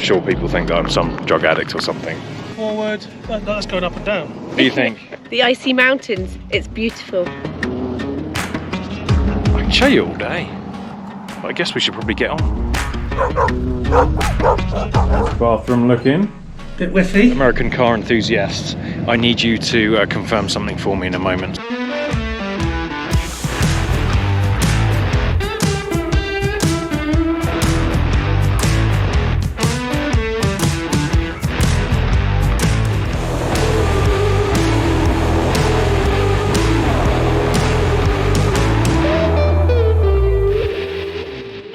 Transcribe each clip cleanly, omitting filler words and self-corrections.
sure people think that I'm some drug addict or something. Forward, that's going up and down. What do you think? The icy mountains, it's beautiful. I can show you all day. But I guess we should probably get on. Bathroom looking. Bit whiffy. American car enthusiasts, I need you to confirm something for me in a moment.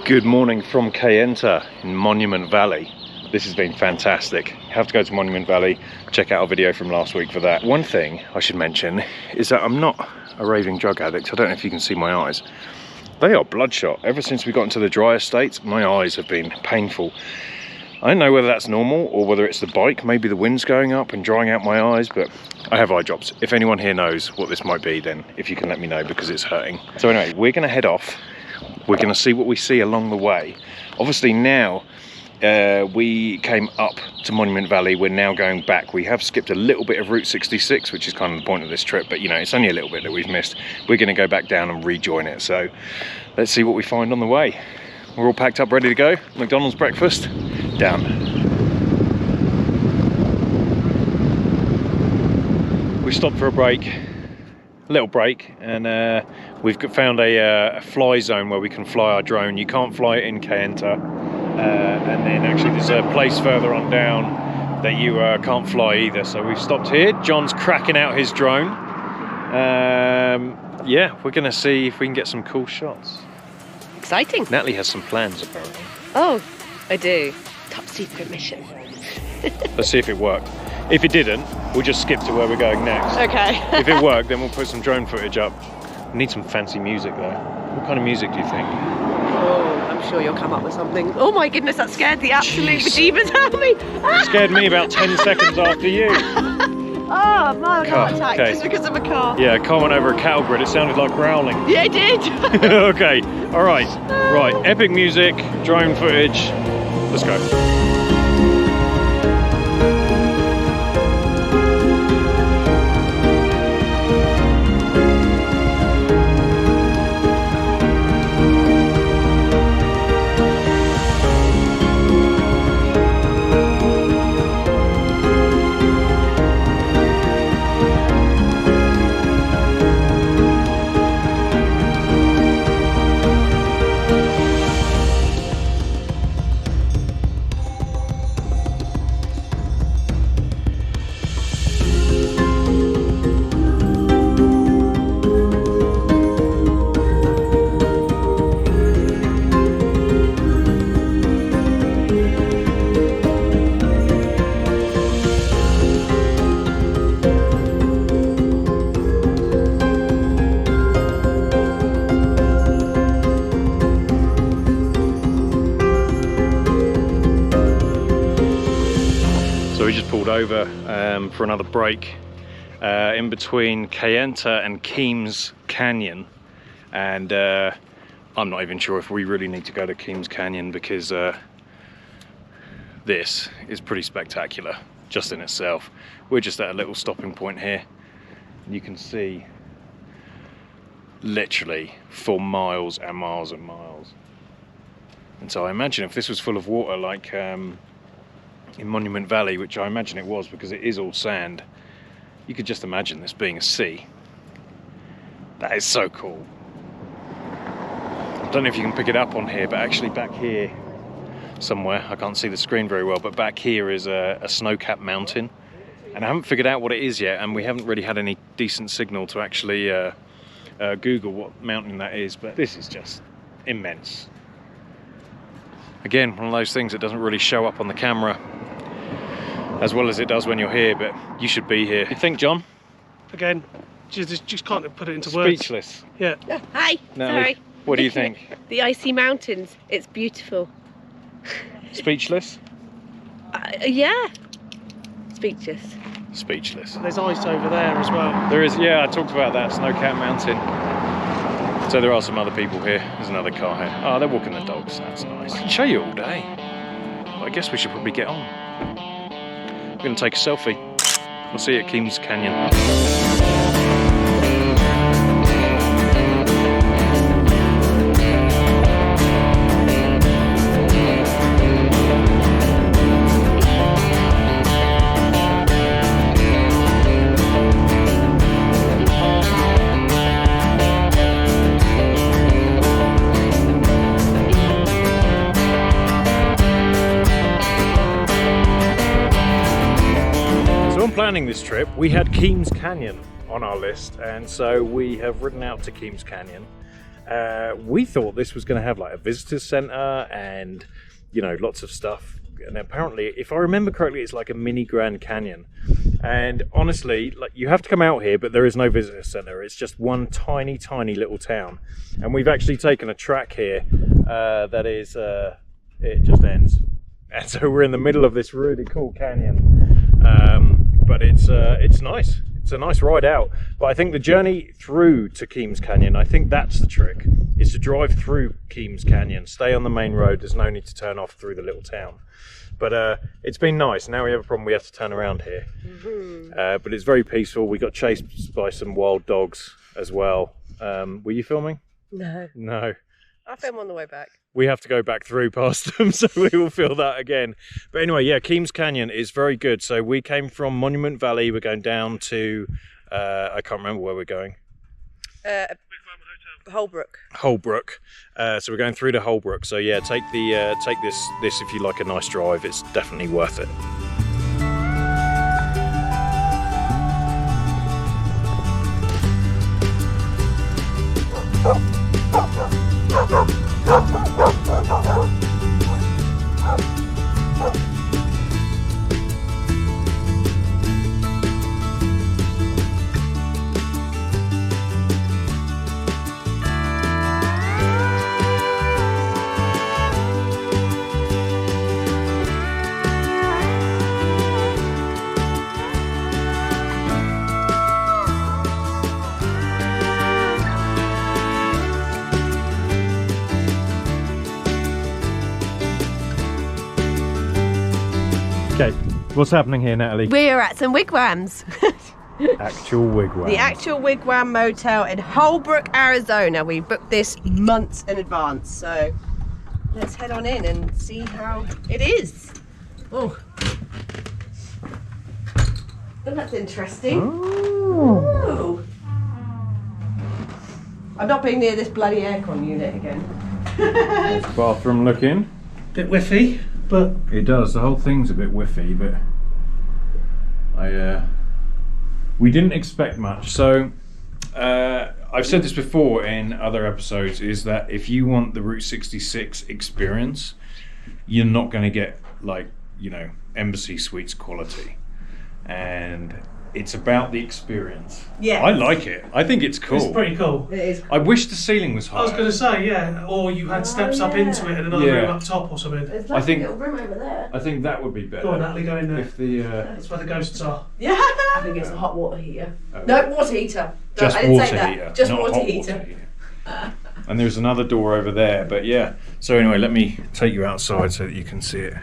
Good morning from Kayenta in Monument Valley. This has been fantastic. You have to go to Monument Valley, check out our video from last week for that. One thing I should mention is that I'm not a raving drug addict. I don't know if you can see my eyes. They are bloodshot. Ever since we got into the drier states, my eyes have been painful. I don't know whether that's normal or whether it's the bike. Maybe the wind's going up and drying out my eyes, but I have eye drops. If anyone here knows what this might be, then if you can let me know, because it's hurting. So anyway, we're gonna head off. We're going to see what we see along the way. Obviously now we came up to Monument Valley, we're now going back. We have skipped a little bit of Route 66, which is kind of the point of this trip, but you know, it's only a little bit that we've missed. We're going to go back down and rejoin it, so let's see what we find on the way. We're all packed up, ready to go. McDonald's breakfast, down. We stopped for a break. Little break, and we've found a fly zone where we can fly our drone. You can't fly it in Kayenta, and then actually there's a place further on down that you can't fly either, so we've stopped here. John's cracking out his drone. Yeah, we're gonna see if we can get some cool shots. Exciting. Natalie has some plans apparently. Oh, I do. Top secret mission. Let's see if it worked. If it didn't, we'll just skip to where we're going next. Okay. If it worked, then we'll put some drone footage up. We need some fancy music though. What kind of music do you think? Oh, I'm sure you'll come up with something. Oh my goodness, that scared the absolute bejeebers out of me. It scared me about 10 seconds after you. Oh, mild heart attack, okay. just because of a car. Yeah, a car went over a cattle grid. It sounded like growling. Yeah, it did. Okay, all right. Right, epic music, drone footage. Let's go. Over for another break in between Kayenta and Keams Canyon, and I'm not even sure if we really need to go to Keams Canyon, because this is pretty spectacular just in itself. We're just at a little stopping point here. You can see literally for miles and miles and miles, and so I imagine if this was full of water like in Monument Valley, which I imagine it was because it is all sand, you could just imagine this being a sea. That is so cool. I don't know if you can pick it up on here, but actually back here somewhere, I can't see the screen very well, but back here is a snow-capped mountain, and I haven't figured out what it is yet, and we haven't really had any decent signal to actually Google what mountain that is, but this is just immense. Again, one of those things that doesn't really show up on the camera as well as it does when you're here, but you should be here. You think, John? Again, just can't put it into words. Speechless. Yeah. Hi. Natalie, Sorry. what do you think? The icy mountains, it's beautiful. Speechless? Yeah. Speechless. Speechless. There's ice over there as well. There is, yeah, I talked about that, snow-capped mountain. So there are some other people here. There's another car here. Oh, they're walking the dogs, that's nice. I can show you all day. But I guess we should probably get on. We're going to take a selfie. We'll see you at Keams Canyon. Planning this trip, we had Keams Canyon on our list, and so we have ridden out to Keams Canyon. We thought this was going to have like a visitors center and, you know, lots of stuff, and apparently, if I remember correctly, it's like a mini Grand Canyon. And honestly, like, you have to come out here, but there is no visitor center. It's just one tiny little town, and we've actually taken a track here that is it just ends, and so we're in the middle of this really cool canyon. But it's nice. It's a nice ride out. But I think the journey through to Keams Canyon, I think that's the trick, is to drive through Keams Canyon, stay on the main road. There's no need to turn off through the little town. But it's been nice. Now we have a problem, we have to turn around here. But it's very peaceful. We got chased by some wild dogs as well. Were you filming? No. No. I'll film on the way back. We have to go back through past them, so we will feel that again. But anyway, yeah, Keams Canyon is very good. So we came from Monument Valley. We're going down to, I can't remember where we're going. Holbrook. Holbrook. So we're going through to Holbrook. So yeah, take this if you like a nice drive. It's definitely worth it. Okay, what's happening here, Natalie? We're at some wigwams. Actual wigwam. The actual Wigwam Motel in Holbrook, Arizona. We booked this months in advance, so let's head on in and see how it is. Oh, that's interesting. Oh. Ooh. I'm not being near this bloody aircon unit again. There's the bathroom looking. Bit whiffy, but It does. The whole thing's a bit whiffy, but we didn't expect much. So I've said this before in other episodes, is that if you want the Route 66 experience, you're not going to get, like, you know, Embassy Suites quality, and it's about the experience. Yeah, I like it. I think it's cool. it's pretty cool. it is. I wish the ceiling was higher. I was going to say, yeah, or you had steps up into it and another Yeah. room up top or something. There's I think- a little room over there. I think that would be better. Go on, Natalie, go in there. If the That's where the ghosts are. Yeah, I think it's a hot water heater. No, water heater. just I didn't water say that. heater, Just not water hot heater. water heater. And there's another door over there, but yeah. So anyway, let me take you outside so that you can see it.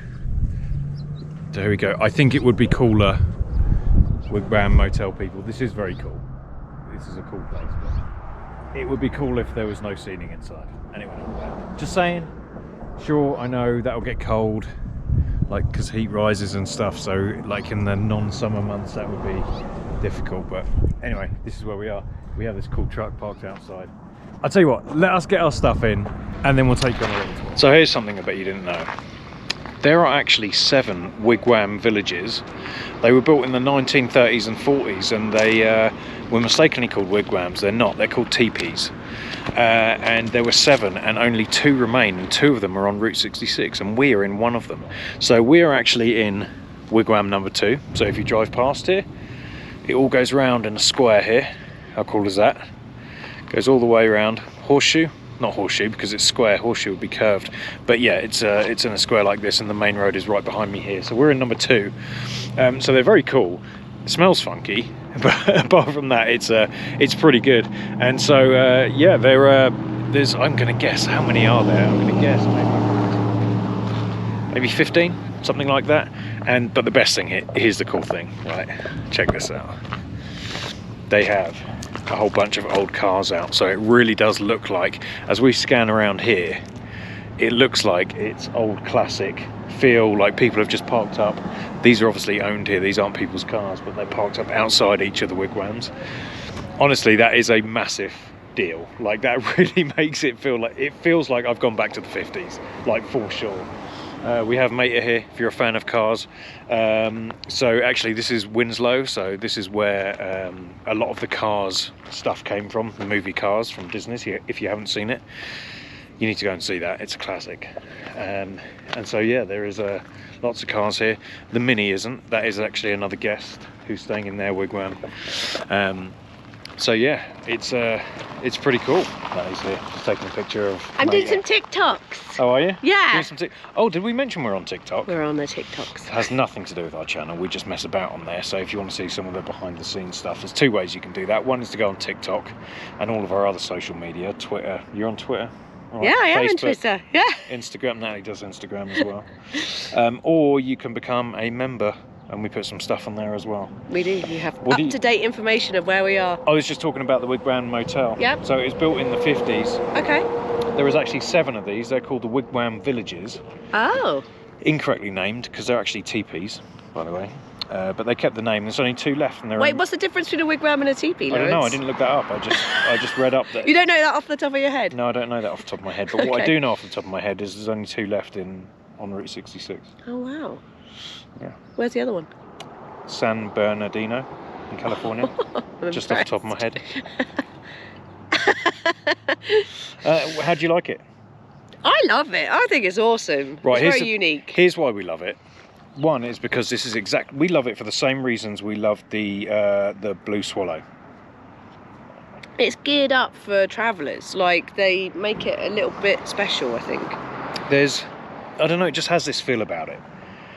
There we go. I think it would be cooler with Wigwam Motel people. This is very cool. This is a cool place, but it would be cool if there was no seating inside. Anyway, just saying. Sure, I know that'll get cold, like, because heat rises and stuff, so like in the non-summer months that would be difficult. But anyway, this is where we are. We have this cool truck parked outside. I'll tell you what, let us get our stuff in and then we'll take you on a little tour. So here's something I bet you didn't know. There are actually 7 wigwam villages. They were built in the 1930s and 40s, and they were mistakenly called wigwams. They're not, they're called teepees. And there were 7 and only 2 remain, and 2 of them are on Route 66, and we are in one of them. So we are actually in wigwam number 2. So if you drive past here, it all goes round in a square here. How cool is that? Goes all the way around. Horseshoe. Not horseshoe because it's square, horseshoe would be curved, but yeah, it's in a square like this, and the main road is right behind me here. So we're in number 2. So they're very cool. It smells funky, but apart from that, it's pretty good. And so yeah, there's, I'm gonna guess, how many are there? I'm gonna guess maybe 15. something like that. But the best thing here, here's the cool thing, right? Check this out. They have a whole bunch of old cars out, so it really does look like, as we scan around here, it looks like it's old classic feel, like people have just parked up. These are obviously owned here, these aren't people's cars, but they're parked up outside each of the wigwams. Honestly, that is a massive deal. Like, that really makes it feels like I've gone back to the 50s, like, for sure. We have Mater here, if you're a fan of cars. So actually this is Winslow, so this is where a lot of the Cars stuff came from, the movie Cars from Disney. If you haven't seen it, you need to go and see that, it's a classic. And so yeah, there is lots of cars here. The Mini isn't, that is actually another guest who's staying in their wigwam. So yeah, it's pretty cool. That is here, just taking a picture of I'm doing Mater. some TikToks. Oh, are you? Yeah. Doing some oh, did we mention we're on TikTok? We're on the TikToks. It has nothing to do with our channel, we just mess about on there. So if you want to see some of the behind the scenes stuff, there's two ways you can do that. One is to go on TikTok and all of our other social media. Twitter, you're on Twitter? Right. Yeah, I am on Facebook, Twitter. Yeah. Instagram, Natalie does Instagram as well. Or you can become a member, and we put some stuff on there as well. We do. You have What do you- up-to-date information of where we are. I was just talking about the Wigwam Motel. Yep. So it was built in the 50s. Okay. There was actually 7 of these. They're called the Wigwam Villages. Oh. Incorrectly named, because they're actually teepees, by the way. But they kept the name. There's only 2 left, and they're Wait, what's the difference between a wigwam and a teepee, I don't know. I Lawrence? didn't look that up. I just read up that. You don't know that off the top of your head? No, I don't know that off the top of my head. But what I Okay. do know off the top of my head is there's only 2 left on Route 66. Oh, wow. Yeah. Where's the other one? San Bernardino in California. I'm Just off the top of my impressed. head. How do you like it? I love it. I think it's awesome. Right, It's very unique. Here's why we love it. One is because this is we love it for the same reasons we love the Blue Swallow. It's geared up for travellers. Like, they make it a little bit special, I think. I don't know, it just has this feel about it.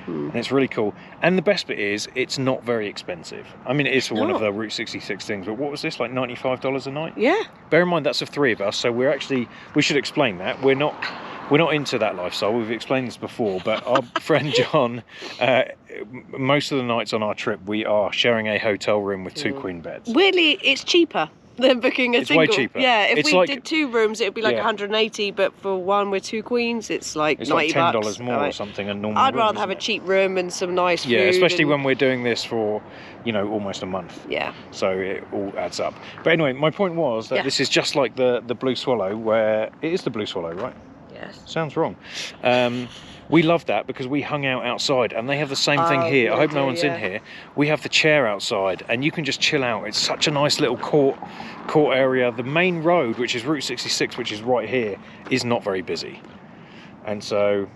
And it's really cool. And the best bit is, it's not very expensive. I mean, it is for one of the Route 66 things, but what was this, like $95 a night? Yeah. Bear in mind, that's of 3 of us, so we should explain that. We're not into that lifestyle. We've explained this before, but our friend John, most of the nights on our trip, we are sharing a hotel room with 2 queen beds. Weirdly, it's cheaper than booking a It's single. way cheaper. Yeah, if It's we like- did 2 rooms, it would be like Yeah. 180, but for one with 2 queens, it's like It's $90. like $10 more or Right. something a normal I'd room, rather have a isn't it? cheap room and some nice food. Yeah, especially and- when we're doing this for, almost a month. Yeah. So it all adds up. But anyway, my point was that Yeah. this is just like the Blue Swallow, where it is the Blue Swallow, right? Yes. Sounds wrong. We love that because we hung out outside, and they have the same thing Oh, here. I they hope no do, one's yeah. in here. We have the chair outside, and you can just chill out. It's such a nice little court area. The main road, which is Route 66, which is right here, is not very busy, and so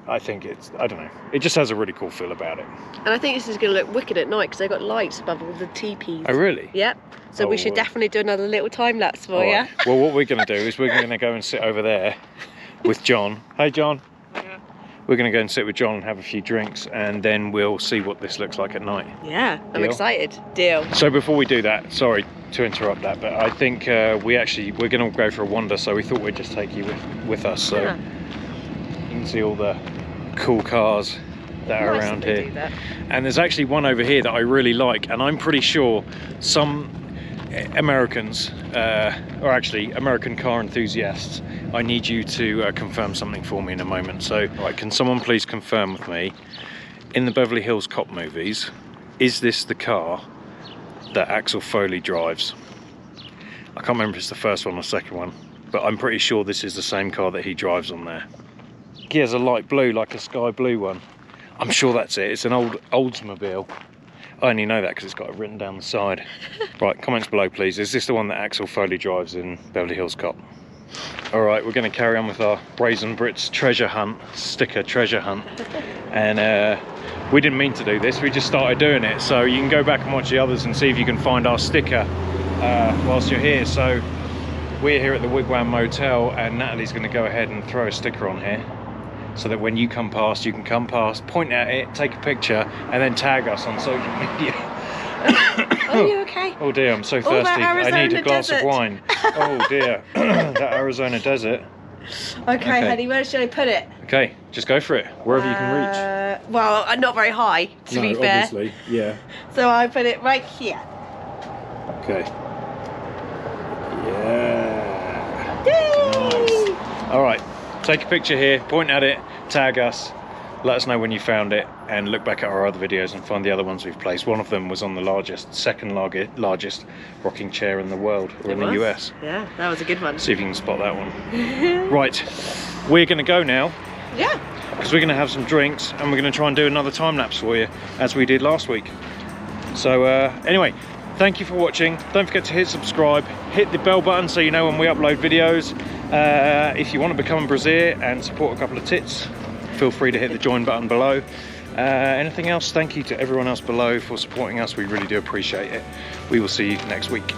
I think I don't know. It just has a really cool feel about it. And I think this is going to look wicked at night because they've got lights above all the teepees. Oh, really? Yep. So Oh, we should well. definitely do another little time lapse for All you. right. Well, what we're going to do is we're going to go and sit over there with John. Hey, John. We're going to go and sit with John and have a few drinks, and then we'll see what this looks like at night. Yeah, I'm Deal? excited. Deal. So before we do that, sorry to interrupt that, but I think we're going to go for a wander, so we thought we'd just take you with us, so Yeah. you can see all the cool cars that are Nice around that they here. do that. And there's actually one over here that I really like, and I'm pretty sure some Americans, or actually American car enthusiasts, I need you to confirm something for me in a moment. So, right, can someone please confirm with me, in the Beverly Hills Cop movies, is this the car that Axel Foley drives? I can't remember if it's the first one or second one, but I'm pretty sure this is the same car that he drives on there. He has a light blue, like a sky blue one. I'm sure that's it. It's an old Oldsmobile. I only know that because it's got it written down the side. Right, comments below please. Is this the one that Axel Foley drives in Beverly Hills Cop? All right, we're going to carry on with our Brazen Brits treasure hunt, sticker treasure hunt. And we didn't mean to do this, we just started doing it. So you can go back and watch the others and see if you can find our sticker whilst you're here. So we're here at the Wigwam Motel, and Natalie's going to go ahead and throw a sticker on here, so that when you come past, you can come past, point at it, take a picture, and then tag us on social media. Are you okay? Oh dear, I'm so All that thirsty. I need a Arizona glass desert. of wine. Oh dear, that Arizona desert. Okay, honey, where should I put it? Okay, just go for it, wherever you can reach. Well, not very high, to be fair. Obviously, yeah. So I put it right here. Okay. Yeah. Yay! Nice. All right, take a picture here, point at it, tag us, let us know when you found it, and look back at our other videos and find the other ones we've placed. One of them was on the second largest rocking chair in the world, or in the US. Yeah, that was a good one. See if you can spot that one. Right, we're going to go now. Yeah. Because we're going to have some drinks and we're going to try and do another time lapse for you, as we did last week. So anyway, thank you for watching. Don't forget to hit subscribe, hit the bell button so you know when we upload videos. If you want to become a Braziere and support a couple of tits, feel free to hit the join button below. Anything else, thank you to everyone else below for supporting us. We really do appreciate it. We will see you next week.